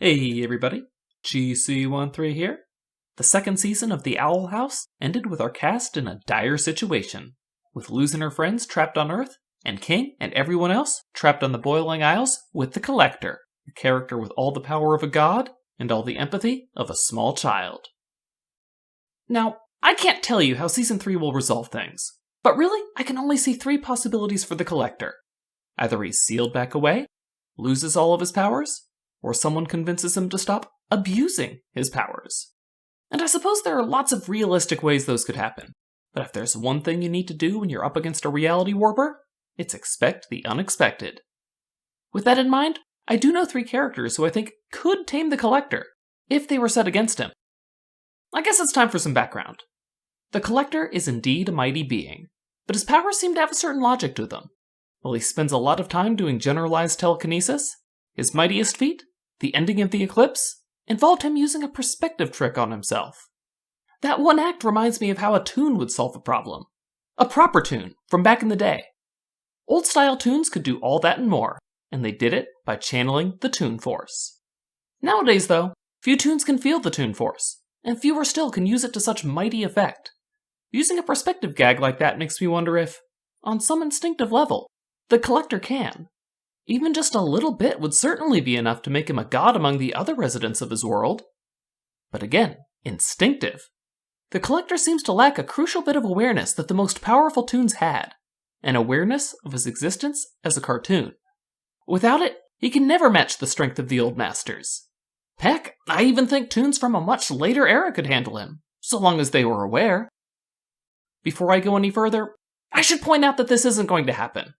Hey everybody, GC13 here. The second season of The Owl House ended with our cast in a dire situation, with Luz and her friends trapped on Earth, and King and everyone else trapped on the Boiling Isles with the Collector, a character with all the power of a god and all the empathy of a small child. Now, I can't tell you how Season 3 will resolve things, but really, I can only see three possibilities for the Collector. Either he's sealed back away, loses all of his powers, or someone convinces him to stop abusing his powers. And I suppose there are lots of realistic ways those could happen, but if there's one thing you need to do when you're up against a reality warper, it's expect the unexpected. With that in mind, I do know three characters who I think could tame the Collector, if they were set against him. I guess it's time for some background. The Collector is indeed a mighty being, but his powers seem to have a certain logic to them. While he spends a lot of time doing generalized telekinesis, his mightiest feat, the ending of the eclipse, involved him using a perspective trick on himself. That one act reminds me of how a toon would solve a problem. A proper toon, from back in the day. Old-style toons could do all that and more, and they did it by channeling the toon force. Nowadays, though, few toons can feel the toon force, and fewer still can use it to such mighty effect. Using a perspective gag like that makes me wonder if, on some instinctive level, the Collector can. Even just a little bit would certainly be enough to make him a god among the other residents of his world. But again, instinctive. The Collector seems to lack a crucial bit of awareness that the most powerful toons had, an awareness of his existence as a cartoon. Without it, he can never match the strength of the old masters. Heck, I even think toons from a much later era could handle him, so long as they were aware. Before I go any further, I should point out that this isn't going to happen.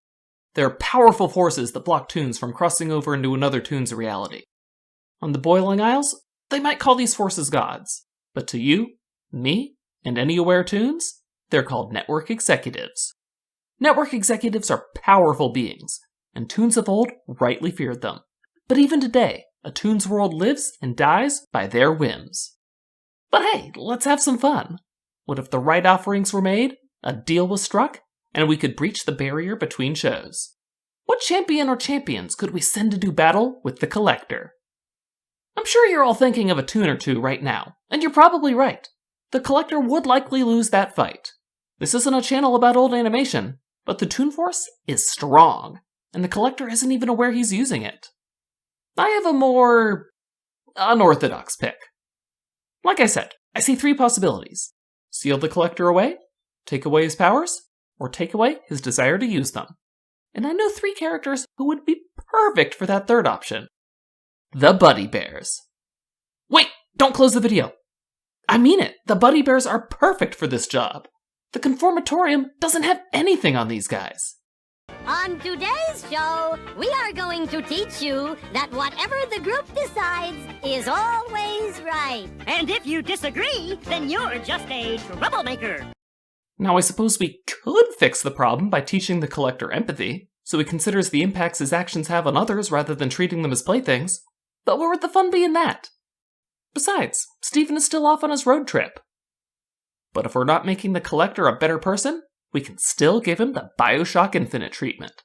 There are powerful forces that block toons from crossing over into another toon's reality. On the Boiling Isles, they might call these forces gods, but to you, me, and any aware toons, they're called network executives. Network executives are powerful beings, and toons of old rightly feared them. But even today, a toon's world lives and dies by their whims. But hey, let's have some fun. What if the right offerings were made, a deal was struck, and we could breach the barrier between shows? What champion or champions could we send to do battle with the Collector? I'm sure you're all thinking of a toon or two right now, and you're probably right. The Collector would likely lose that fight. This isn't a channel about old animation, but the toon force is strong, and the Collector isn't even aware he's using it. I have a more unorthodox pick. Like I said, I see three possibilities. Seal the Collector away, take away his powers, or take away his desire to use them. And I know three characters who would be perfect for that third option. The Buddy Bears. Wait, don't close the video. I mean it, the Buddy Bears are perfect for this job. The Conformatorium doesn't have anything on these guys. On today's show, we are going to teach you that whatever the group decides is always right. And if you disagree, then you're just a troublemaker. Now I suppose we could fix the problem by teaching the Collector empathy, so he considers the impacts his actions have on others rather than treating them as playthings. But where would the fun be in that? Besides, Stephen is still off on his road trip. But if we're not making the Collector a better person, we can still give him the Bioshock Infinite treatment.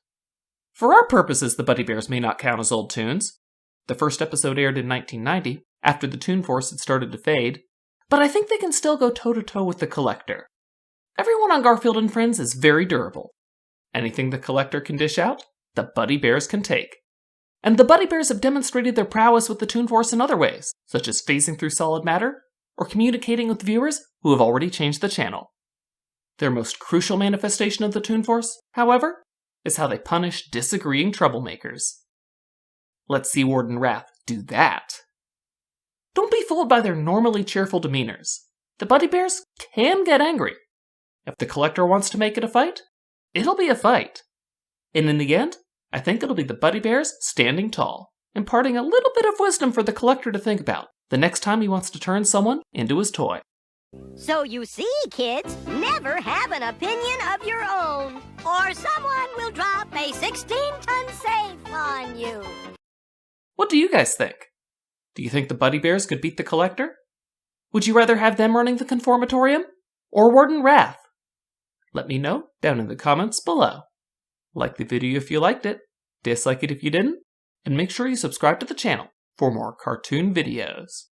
For our purposes, the Buddy Bears may not count as old toons. The first episode aired in 1990, after the toon force had started to fade, but I think they can still go toe-to-toe with the Collector. Everyone on Garfield and Friends is very durable. Anything the Collector can dish out, the Buddy Bears can take. And the Buddy Bears have demonstrated their prowess with the toon force in other ways, such as phasing through solid matter, or communicating with viewers who have already changed the channel. Their most crucial manifestation of the toon force, however, is how they punish disagreeing troublemakers. Let's see Warden Wrath do that. Don't be fooled by their normally cheerful demeanors. The Buddy Bears can get angry. If the Collector wants to make it a fight, it'll be a fight. And in the end, I think it'll be the Buddy Bears standing tall, imparting a little bit of wisdom for the Collector to think about the next time he wants to turn someone into his toy. So you see, kids, never have an opinion of your own, or someone will drop a 16-ton safe on you. What do you guys think? Do you think the Buddy Bears could beat the Collector? Would you rather have them running the Conformatorium, or Warden Wrath? Let me know down in the comments below. Like the video if you liked it, dislike it if you didn't, and make sure you subscribe to the channel for more cartoon videos.